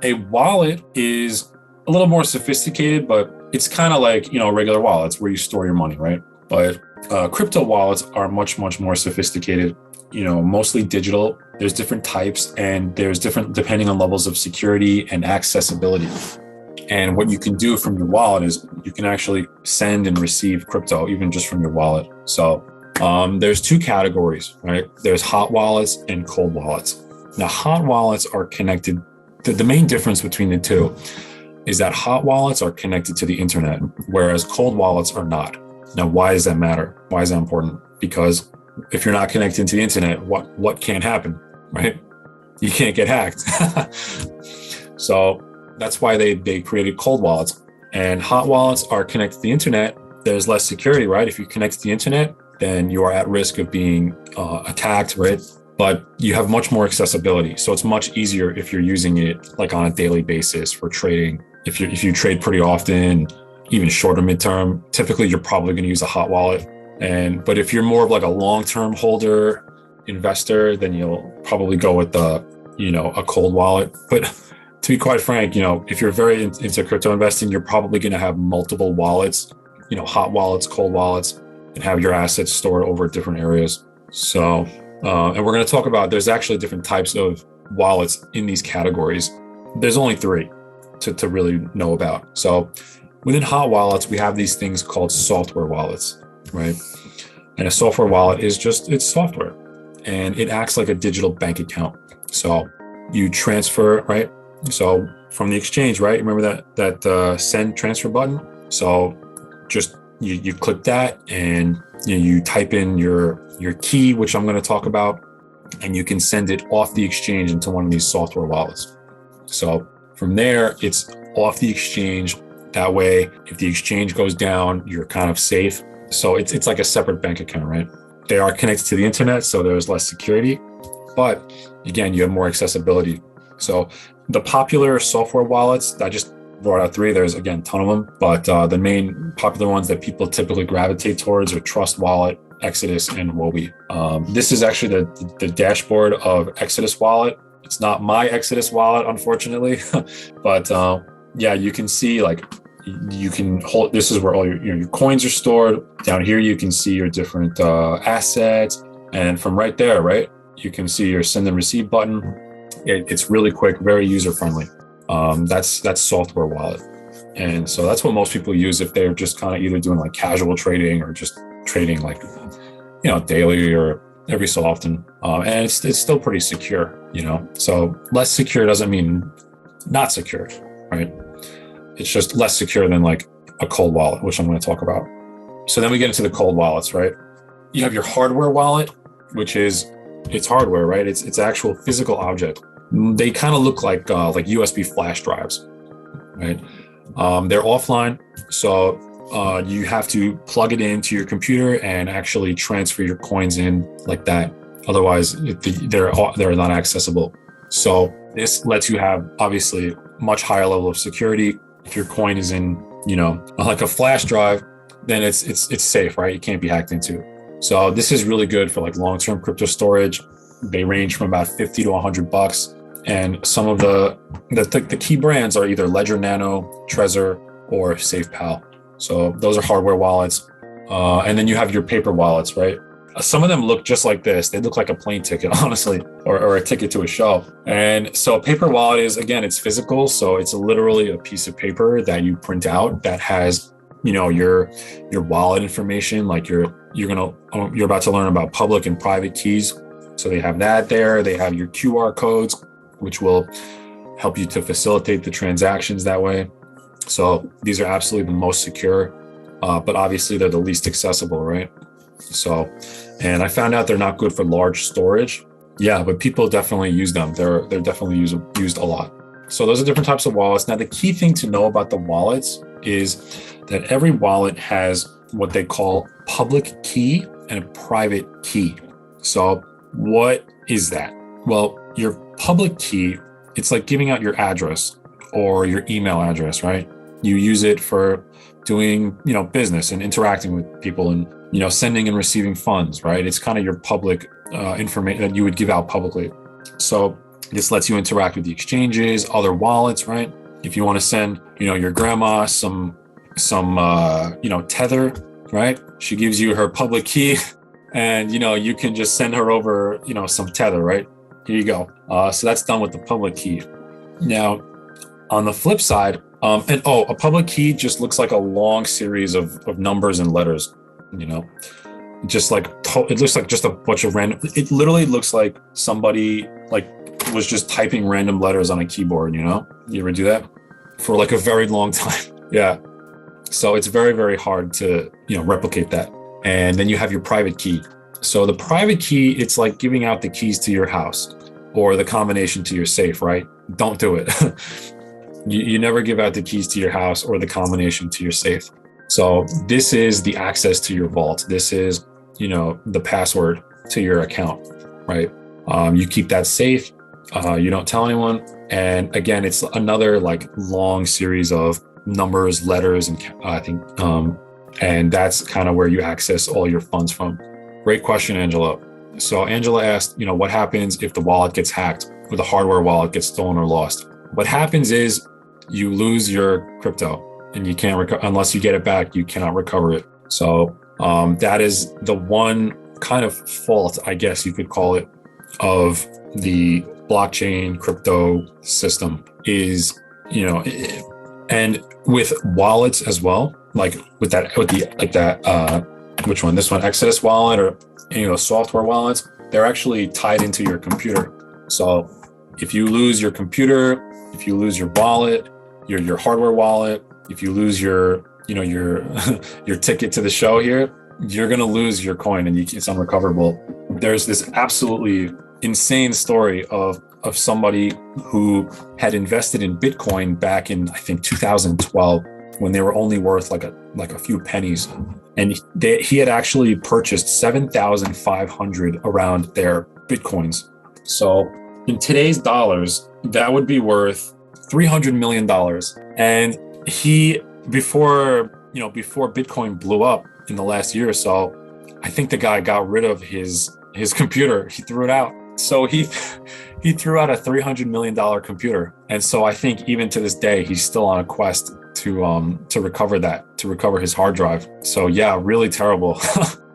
A wallet is a little more sophisticated, but it's kind of like, regular wallets where you store your money, right? But crypto wallets are much, much more sophisticated, mostly digital. There's different types and there's different depending on levels of security and accessibility. And what you can do from your wallet is you can actually send and receive crypto even just from your wallet. So there's two categories, right? There's hot wallets and cold wallets. Now, hot wallets are connected. The main difference between the two is that hot wallets are connected to the internet, whereas cold wallets are not. Now, why does that matter? Why is that important? Because if you're not connected to the internet, what can't happen, right? You can't get hacked. So that's why they created cold wallets. And hot wallets are connected to the internet. There's less security, right? If you connect to the internet, then you are at risk of being attacked, right? But you have much more accessibility. So it's much easier if you're using it like on a daily basis for trading. If you trade pretty often, even shorter midterm, typically you're probably going to use a hot wallet. But if you're more of like a long-term holder investor, then you'll probably go with a cold wallet. But to be quite frank, if you're very into crypto investing, you're probably going to have multiple wallets, hot wallets, cold wallets, and have your assets stored over different areas. So, and we're going to talk about, there's actually different types of wallets in these categories. There's only three to really know about. So within hot wallets, we have these things called software wallets, right? And a software wallet is it's software and it acts like a digital bank account. So you transfer, right? So from the exchange, right? Remember that send transfer button? So just you click that and you type in your key, which I'm going to talk about, and you can send it off the exchange into one of these software wallets. So from there, it's off the exchange. That way, if the exchange goes down, you're kind of safe. So it's like a separate bank account, right? They are connected to the internet, so there's less security, but again, you have more accessibility. So the popular software wallets, I just brought out three. There's again, a ton of them, but the main popular ones that people typically gravitate towards are Trust Wallet, Exodus, and Huobi. This is actually the dashboard of Exodus Wallet. It's not my Exodus wallet, unfortunately, but yeah, you can see like you can hold. This is where all your coins are stored. Down here, you can see your different assets, and from right there, right, you can see your send and receive button. It's really quick, very user friendly. That's software wallet, and so that's what most people use if they're just kind of either doing like casual trading or just trading like daily or every so often. And it's still pretty secure, So less secure doesn't mean not secure, right? It's just less secure than like a cold wallet, which I'm going to talk about. So then we get into the cold wallets, right? You have your hardware wallet, which is it's hardware, right? It's actual physical object. They kind of look like USB flash drives, right? They're offline, so you have to plug it into your computer and actually transfer your coins in like that. Otherwise, they're not accessible. So this lets you have obviously much higher level of security. If your coin is in, like a flash drive, then it's safe, right? It can't be hacked into. So this is really good for like long-term crypto storage. They range from about $50 to $100, and some of the key brands are either LedgerNano, Trezor, or SafePal. So those are hardware wallets, and then you have your paper wallets, right? Some of them look just like this. They look like a plane ticket, honestly, or a ticket to a show. And so a paper wallet is, again, it's physical. So it's literally a piece of paper that you print out that has, your wallet information. Like you're about to learn about public and private keys. So they have that there. They have your QR codes, which will help you to facilitate the transactions that way. So these are absolutely the most secure, but obviously they're the least accessible, right? So, and I found out they're not good for large storage. Yeah, but people definitely use them. They're definitely used a lot. So those are different types of wallets. Now, the key thing to know about the wallets is that every wallet has what they call public key and a private key. So what is that? Well, your public key, it's like giving out your address or your email address, right? You use it for doing, business and interacting with people and, sending and receiving funds, right? It's kind of your public information that you would give out publicly. So This lets you interact with the exchanges, other wallets, right? If you want to send, your grandma some tether, right? She gives you her public key and, you can just send her over, some tether, right? Here you go. So that's done with the public key. Now, on the flip side, a public key just looks like a long series of numbers and letters, just like it looks like just a bunch of random. It literally looks like somebody was just typing random letters on a keyboard. You ever do that for like a very long time? Yeah. So it's very, very hard to replicate that. And then you have your private key. So the private key, it's like giving out the keys to your house or the combination to your safe, right? Don't do it. You never give out the keys to your house or the combination to your safe. So this is the access to your vault. This is, the password to your account, right? You keep that safe. You don't tell anyone. And again, it's another long series of numbers, letters, and I think, and that's kind of where you access all your funds from. Great question, Angela. So Angela asked, what happens if the wallet gets hacked or the hardware wallet gets stolen or lost? What happens is you lose your crypto and you can't recover unless you get it back. You cannot recover it. So that is the one kind of fault, I guess you could call it, of the blockchain crypto system is, and with wallets as well, which one? This one, Exodus wallet or any of those software wallets, they're actually tied into your computer. So if you lose your computer, if you lose your wallet, your hardware wallet, if you lose your your ticket to the show here, you're gonna lose your coin and it's unrecoverable. There's this absolutely insane story of somebody who had invested in Bitcoin back in, I think, 2012, when they were only worth like a few pennies, and he had actually purchased 7,500 around their Bitcoins. So in today's dollars, that would be worth $300 million. And he, before Bitcoin blew up in the last year or so, I think the guy got rid of his computer. He threw it out. So he threw out a $300 million computer. And so I think even to this day, he's still on a quest to recover his hard drive. So yeah, really terrible.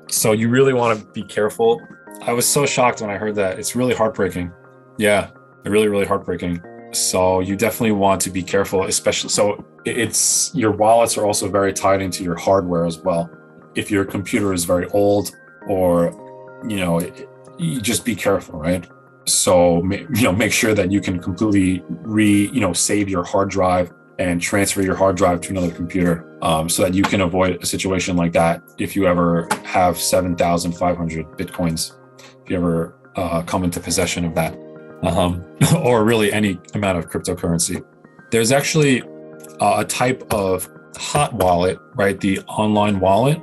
So you really want to be careful. I was so shocked when I heard that. It's really heartbreaking. Yeah, really, really heartbreaking. So you definitely want to be careful, especially, so it's, your wallets are also very tied into your hardware as well. If your computer is very old, or, you just be careful, right? So, make sure that you can completely save your hard drive and transfer your hard drive to another computer, so that you can avoid a situation like that if you ever have 7,500 Bitcoins, if you ever come into possession of that. Or really any amount of cryptocurrency. There's actually a type of hot wallet, right? The online wallet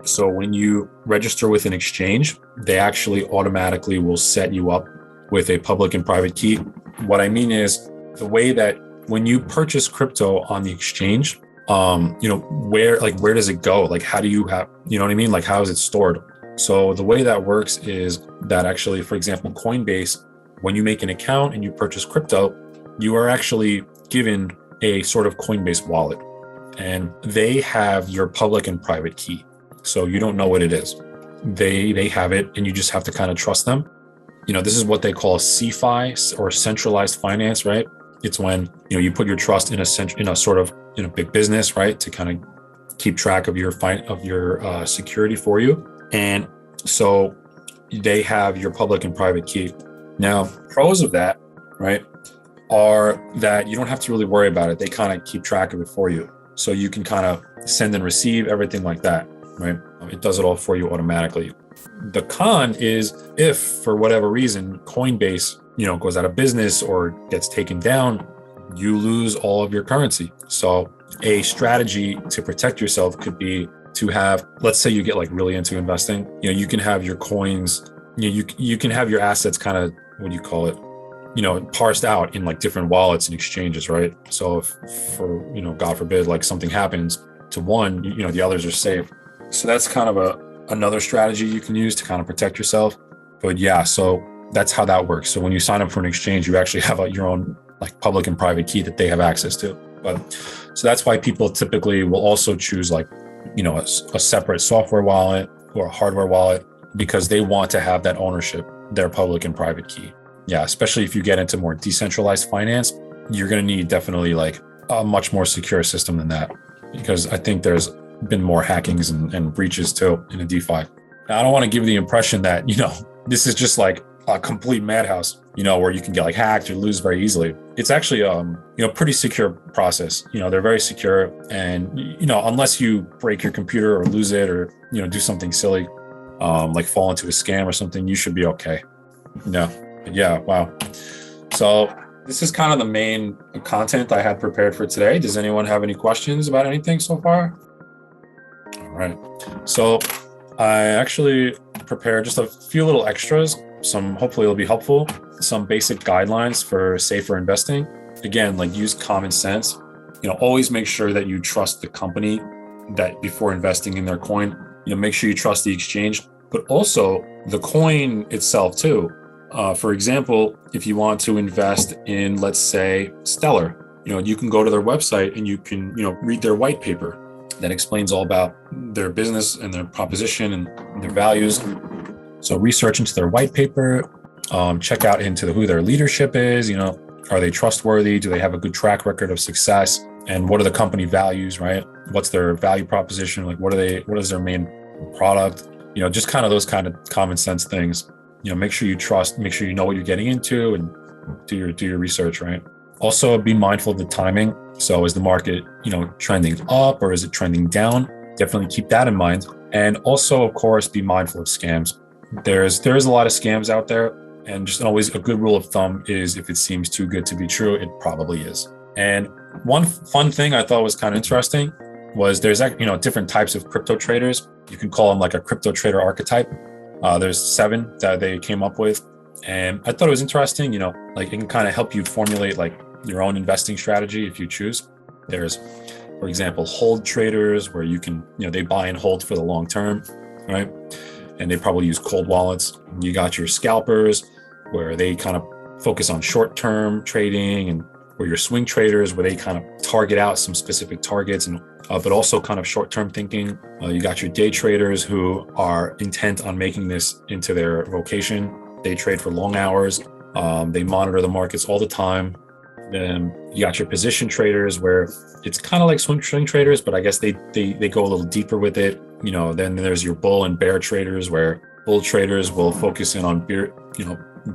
so when you register with an exchange, they actually automatically will set you up with a public and private key. What I mean is the way that when you purchase crypto on the exchange, where does it go? Like, how do you have, what I mean? Like, how is it stored? So the way that works is that actually, for example, Coinbase, when you make an account and you purchase crypto, you are actually given a sort of Coinbase wallet, and they have your public and private key. So you don't know what it is. They have it, and you just have to kind of trust them. This is what they call CeFi, or centralized finance, right? It's when, you put your trust in a sort of, big business, right? To kind of keep track of your security for you. And so they have your public and private key. Now, pros of that, right, are that you don't have to really worry about it. They kind of keep track of it for you. So you can kind of send and receive everything like that, right? It does it all for you automatically. The con is if for whatever reason, Coinbase, goes out of business or gets taken down, you lose all of your currency. So a strategy to protect yourself could be to have, let's say you get really into investing, you can have your coins, you can have your assets kind of, what do you call it? Parsed out in different wallets and exchanges, right? So if for, God forbid, something happens to one, the others are safe. So that's kind of another strategy you can use to kind of protect yourself. But yeah, so That's how that works. So when you sign up for an exchange, you actually have your own like public and private key that they have access to. But so that's why people typically will also choose like, a separate software wallet or a hardware wallet, because they want to have that ownership, their public and private key. Yeah, especially if you get into more decentralized finance, you're going to need definitely like a much more secure system than that, because I think there's been more hackings and breaches too in a DeFi. Now, I don't want to give the impression that, this is just like a complete madhouse, where you can get like hacked or lose very easily. It's actually, pretty secure process. They're very secure, and, unless you break your computer or lose it or, do something silly, like fall into a scam or something, you should be okay. Yeah. Wow. So this is kind of the main content I had prepared for today. Does anyone have any questions about anything so far? All right. So I actually prepared just a few little extras. Hopefully it'll be helpful. Some basic guidelines for safer investing. Again, like use common sense. Always make sure that you trust the company that before investing in their coin. Make sure you trust the exchange, but also the coin itself too. For example, if you want to invest in, let's say, Stellar, you can go to their website and you can, read their white paper that explains all about their business and their proposition and their values. So research into their white paper, check out into who their leadership is, are they trustworthy? Do they have a good track record of success? And what are the company values, right? What's their value proposition? Like, what is their main product? Just kind of those kind of common sense things. Make sure you trust, make sure you know what you're getting into, and do your research, right? Also be mindful of the timing. So is the market, trending up or is it trending down? Definitely keep that in mind. And also, of course, be mindful of scams. There's a lot of scams out there, and just always a good rule of thumb is if it seems too good to be true, it probably is. And one fun thing I thought was kind of interesting was there's different types of crypto traders. You can call them like a crypto trader archetype. There's 7 that they came up with, and I thought it was interesting. Like it can kind of help you formulate like your own investing strategy if you choose. There's, for example, hold traders, where you can, they buy and hold for the long term, right? And they probably use cold wallets. You got your scalpers, where they kind of focus on short-term trading, or your swing traders, where they kind of target out some specific targets, but also kind of short-term thinking. You got your day traders who are intent on making this into their vocation. They trade for long hours. They monitor the markets all the time. Then you got your position traders, where it's kind of like swing traders, but I guess they go a little deeper with it. Then there's your bull and bear traders, where bull traders will focus in on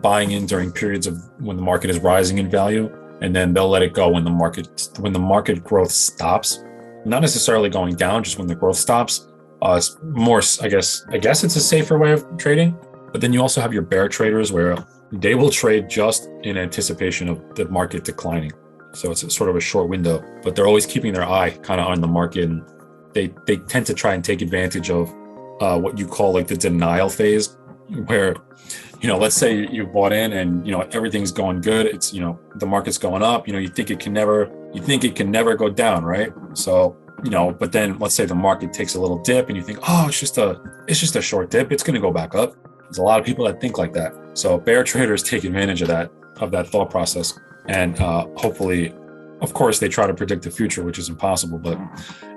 buying in during periods of when the market is rising in value, and then they'll let it go when the market growth stops. Not necessarily going down, just when the growth stops. It's more, I guess it's a safer way of trading. But then you also have your bear traders, where they will trade just in anticipation of the market declining. So it's sort of a short window, but they're always keeping their eye kind of on the market. And they tend to try and take advantage of what you call like the denial phase, where, let's say you bought in and, everything's going good. It's, the market's going up, you think it can never go down, right? So, but then let's say the market takes a little dip and you think, oh, it's just a short dip. It's going to go back up. There's a lot of people that think like that. So bear traders take advantage of that thought process. And hopefully, of course, they try to predict the future, which is impossible, but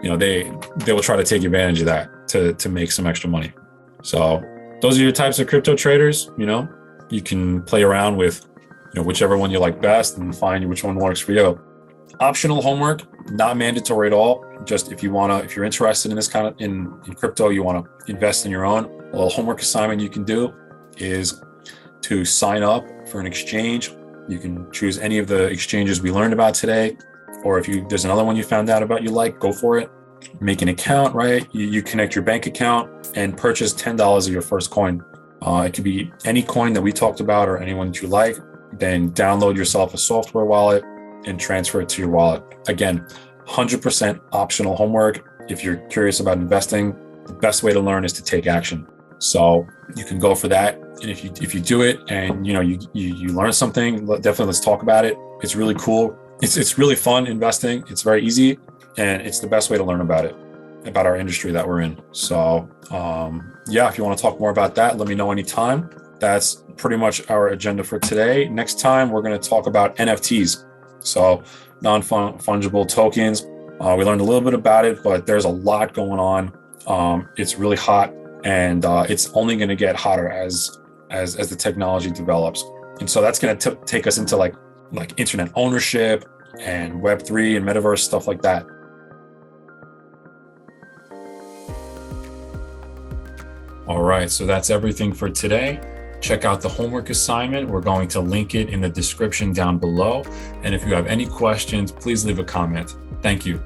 they will try to take advantage of that to make some extra money. So those are your types of crypto traders. You can play around with whichever one you like best and find which one works for you. Optional homework, not mandatory at all. Just if you're interested in this kind of in crypto, you want to invest in your own, a little homework assignment you can do is to sign up for an exchange. You can choose any of the exchanges we learned about today, or if there's another one you found out about you like, go for it. Make an account, right? You connect your bank account and purchase $10 of your first coin. It could be any coin that we talked about or anyone that you like. Then download yourself a software wallet and transfer it to your wallet. Again, 100% optional homework. If you're curious about investing, the best way to learn is to take action. So you can go for that. And if you do it and you learn something, definitely let's talk about it. It's really cool. It's really fun investing. It's very easy, and it's the best way to learn about our industry that we're in. So if you want to talk more about that, let me know anytime. that's pretty much our agenda for today. Next time, we're going to talk about NFTs. So non-fungible tokens. We learned a little bit about it, but there's a lot going on. It's really hot, and it's only going to get hotter as the technology develops. And so that's going to take us into like internet ownership and Web3 and metaverse, stuff like that. All right, so that's everything for today. Check out the homework assignment. We're going to link it in the description down below. And if you have any questions, please leave a comment. Thank you.